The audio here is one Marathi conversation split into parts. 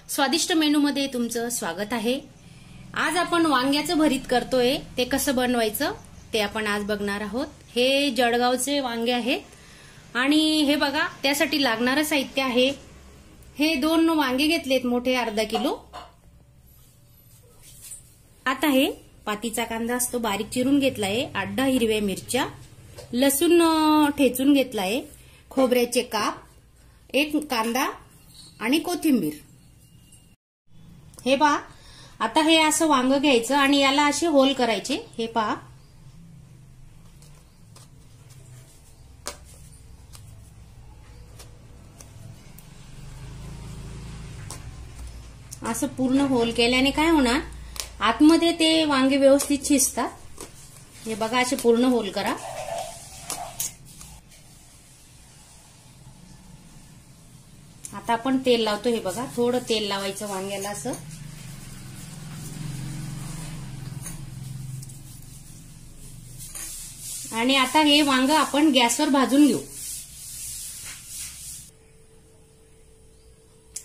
स्वादिष्ट मेनू मध्ये तुमचं स्वागत आहे। आज आपण वांग्याचं भरीत करतोय, ते कसं बनवायचं ते आपण आज बघणार आहोत। हे जळगावचे वांगे आहेत आणि हे बघा त्यासाठी लागणारं साहित्य आहे। हे 2 वांगे घेतलेत मोठे, अर्धा किलो। आता हे पातीचा कांदा असतो बारीक चिरून घेतलाय, 8-10 हिरव्या मिरच्या, लसूण ठेचून घेतलाय, खोबऱ्याचे काप, 1 कांदा आणि कोथिंबीर। हे पहा, आता हे असं वांग घ्यायचं आणि याला असे होल करायचे। हे पहा, असं पूर्ण होल केल्याने काय होणार, आतमध्ये ते वांगे व्यवस्थित शिजतात। हे बघा, असे पूर्ण होल करा। आता आपण तेल लावतो। हे बघा, थोडं तेल लावायचं वांग्याला असं। आणि आता हे वांग आपण गॅसवर भाजून घेऊ।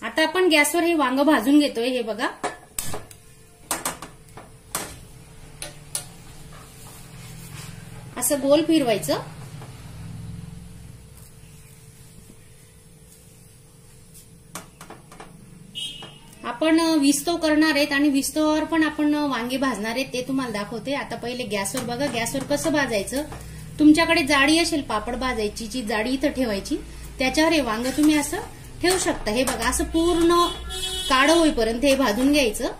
आता आपण गॅसवर हे वांग भाजून घेतोय। हे बघा, असं गोल फिरवायचं। आपण विस्तव करणार आहेत आणि विस्तवावर पण आपण वांगे भाजणार आहेत, ते तुम्हाला दाखवते। आता पहिले गॅसवर बघा, गॅसवर कसं भाजायचं। तुमच्याकडे जाळी असेल पापड भाजायची, ची जाळी इथं ठेवायची, त्याच्यावर हे वांग तुम्ही असं ठेवू शकता। हे बघा, असं पूर्ण काळं होईपर्यंत हे भाजून घ्यायचं।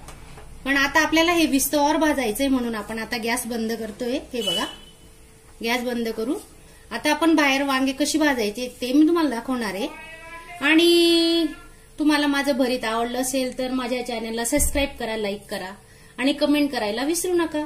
पण आता आपल्याला हे विस्तवावर भाजायचंय म्हणून आपण आता गॅस बंद करतोय। हे बघा, गॅस बंद करू। आता आपण बाहेर वांगे कशी भाजायचे ते मी तुम्हाला दाखवणार आहे। आणि तुम्हाला माझं भरीत आवडलं असेल तर माझ्या चॅनलला सबस्क्राईब करा, लाईक करा आणि कमेंट करायला विसरू नका।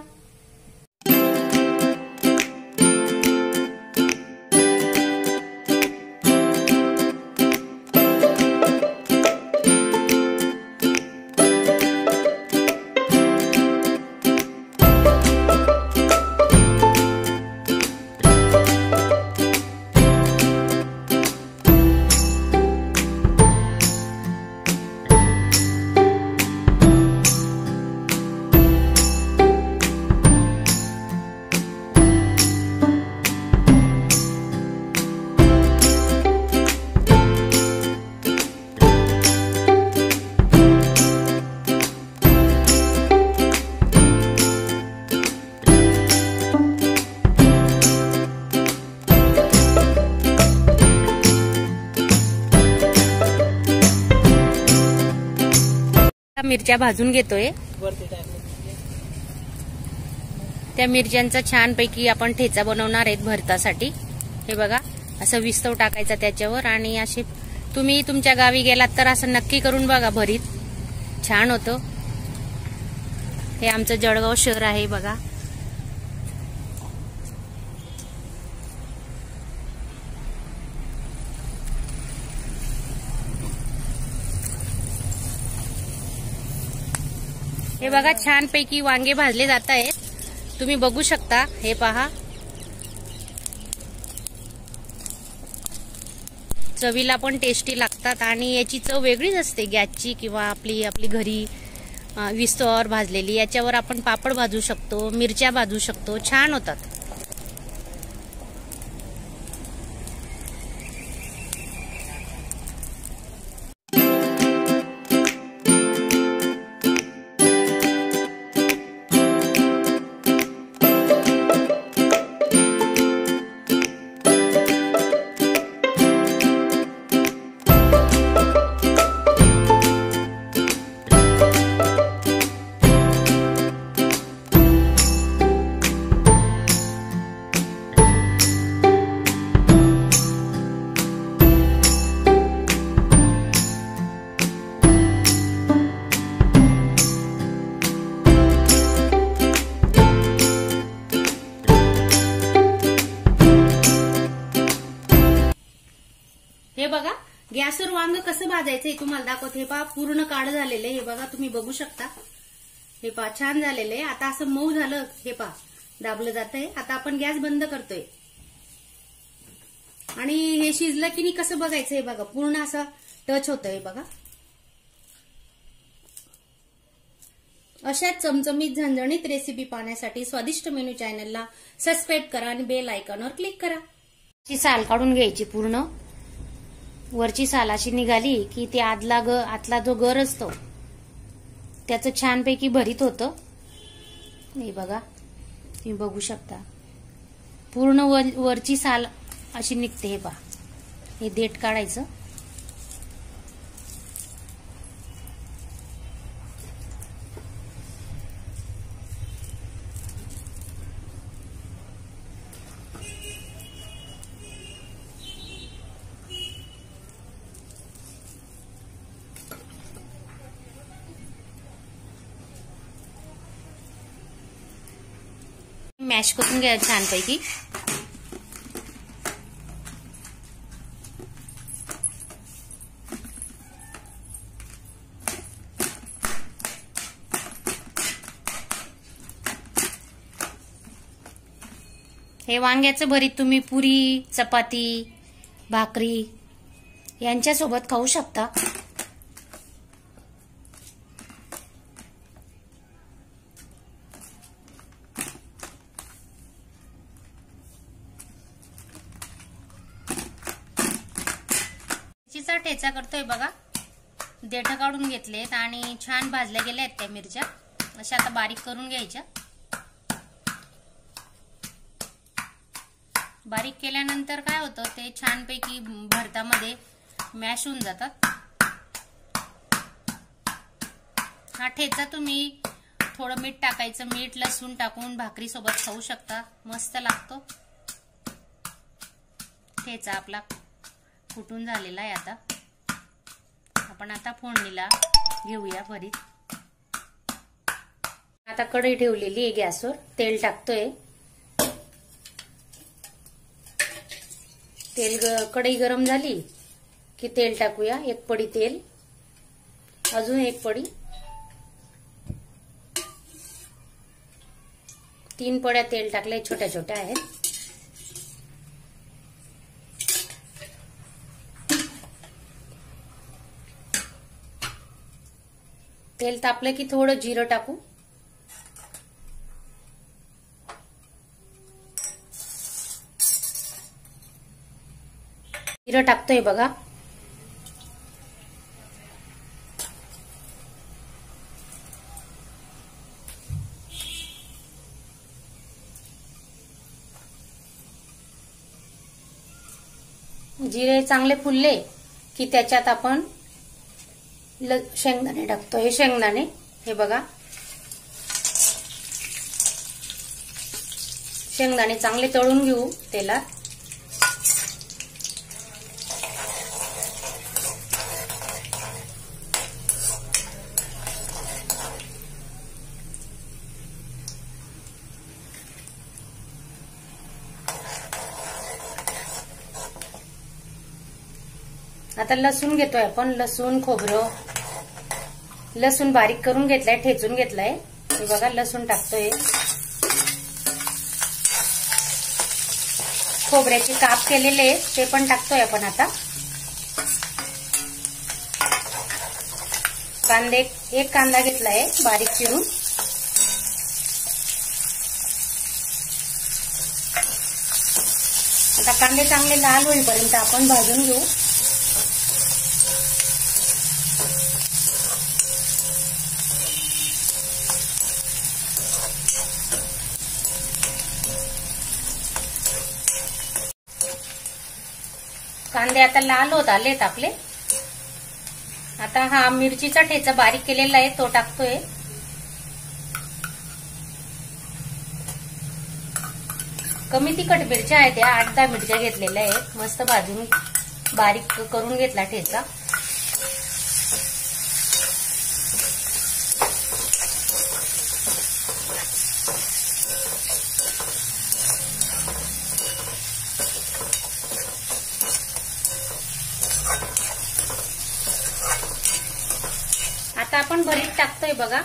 मिरच्या भाजून घेतोय। त्या मिरच्यांचा छानपैकी आपण ठेचा बनवणार आहेत भरतासाठी। हे बघा, असं विस्तव टाकायचा त्याच्यावर आणि असे तुम्ही तुमच्या गावी गेलात तर असं नक्की करून बघा, भरीत छान होतं। हे आमचं जळगाव शहर आहे बघा। हे बघा, छानपैकी वांगे भाजले जात आहेत, तुम्ही बघू शकता। हे पहा, चवीला पण टेस्टी लागतात आणि याची चव वेगळीच असते गॅसची किंवा आपली घरी विस्तवावर भाजलेली। याच्यावर आपण पापड भाजू शकतो, मिरच्या भाजू शकतो, छान होतात। गॅसवर वांग कसं भाजायचं हे तुम्हाला दाखवते. हे पहा पूर्ण काळ झालेलं आहे. हे बघा तुम्ही बघू शकता. हे पहा छान झालेलं आहे. आता असं मऊ झालं. हे पहा दाबलं जातंय. आता आपण गॅस बंद करतोय आणि हे शिजलं की नाही कसं बघायचं हे बघा. पूर्ण असं टच होतंय बघा. अशाच चमचमीत झणझणीत रेसिपी पाहण्यासाठी स्वादिष्ट मेनू चॅनलला सबस्क्राईब करा आणि बेल आयकॉनवर क्लिक करा. साल काढून घ्यायची. पूर्ण वरची साल अशी निघाली की ते आतला जो गर असतो त्याचं छानपैकी भरीत होतं. हे बघा तुम्ही बघू शकता. पूर्ण वरची साल अशी निघते. हे पहा हे देठ काढायचं. मॅश करून घ्या छानपैकी. हे वांग्याचं भरीत तुम्ही पुरी, चपाती, भाकरी यांच्यासोबत खाऊ शकता. मिरचीचा ठेचा करतोय बघा. देठ काढून घेतलेत आणि छान भाजल्या गेल्या आहेत त्या मिरच्या. अशा आता बारीक करून घ्यायच्या. बारीक केल्यानंतर काय होतं ते छानपैकी भरतामध्ये मॅश होऊन जातात. हा ठेचा तुम्ही थोडं मीठ टाकायचं. मीठ लसूण टाकून भाकरी सोबत खाऊ शकता. मस्त लागतो. ठेचा आपला फुटून झालेला आहे. आपण आता फोडणीला घेऊया भरीत. आता कढई ठेवलेली आहे गॅसवर. तेल टाकतोय. कढई गरम झाली की तेल टाकूया. 1 पडी तेल. अजून 1 पडी. 3 पड्या तेल टाकले. छोट्या छोट्या आहेत. तेल तापलं की थोडं जिरं टाकू. जिरं टाकतोय बघा. जिरे चांगले फुलले की त्याच्यात आपण शेंगदाणे टाकतो. हे शेंगदाणे हे बघा. शेंगदाणे चांगले तळून घेऊ तेलात. आता लसूण घेतोय आपण. लसूण, खोबरं. लसूण बारीक करून घेतलाय. ठेचून घेतलाय. हे बघा लसूण टाकतोय. खोबऱ्याचे काप केलेले ते पण टाकतोय आपण आता. कांदे 1 कांदा घेतलाय बारीक चिरून. आता कांदे चांगले लाल होईपर्यंत आपण भाजून घेऊ. कांदे आता लाल होत आलेत आपले. आता हा मिरचीचा ठेचा बारीक केलेला आहे तो टाकतोय. कमी तिखट मिरच्या आहेत. या 8-10 मिरच्या घेतलेल्या आहेत. मस्त भाजून बारीक करून घेतला ठेचा. टाकतोय बघा.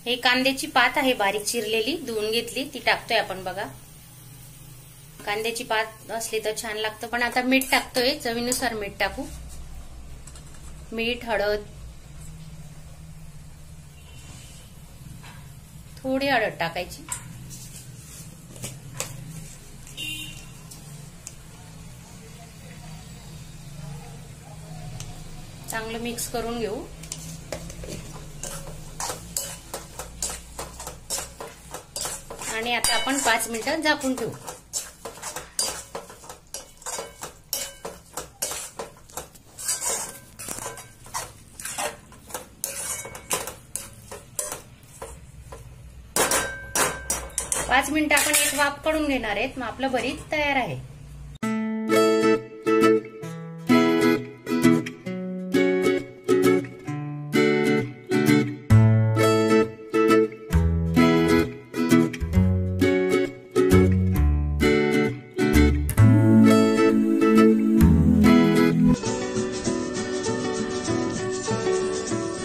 हे कांद्याची पात आहे बारीक चिरलेली, धुवून घेतली, ती टाकतोय आपण बघा. कांद्याची पात असली तर छान लागतं. पण आता मीठ टाकतोय, चवीनुसार मीठ टाकू. मीठ, हळद, थोडी हळद टाकायची. चांगलं मिक्स करून घेऊ. आणि आता आपण 5 मिनिटं झाकून ठेवू. पाच मिनिटं आपण एक वाफ काढून घेणार आहेत. मग आपलं भरीत तयार आहे.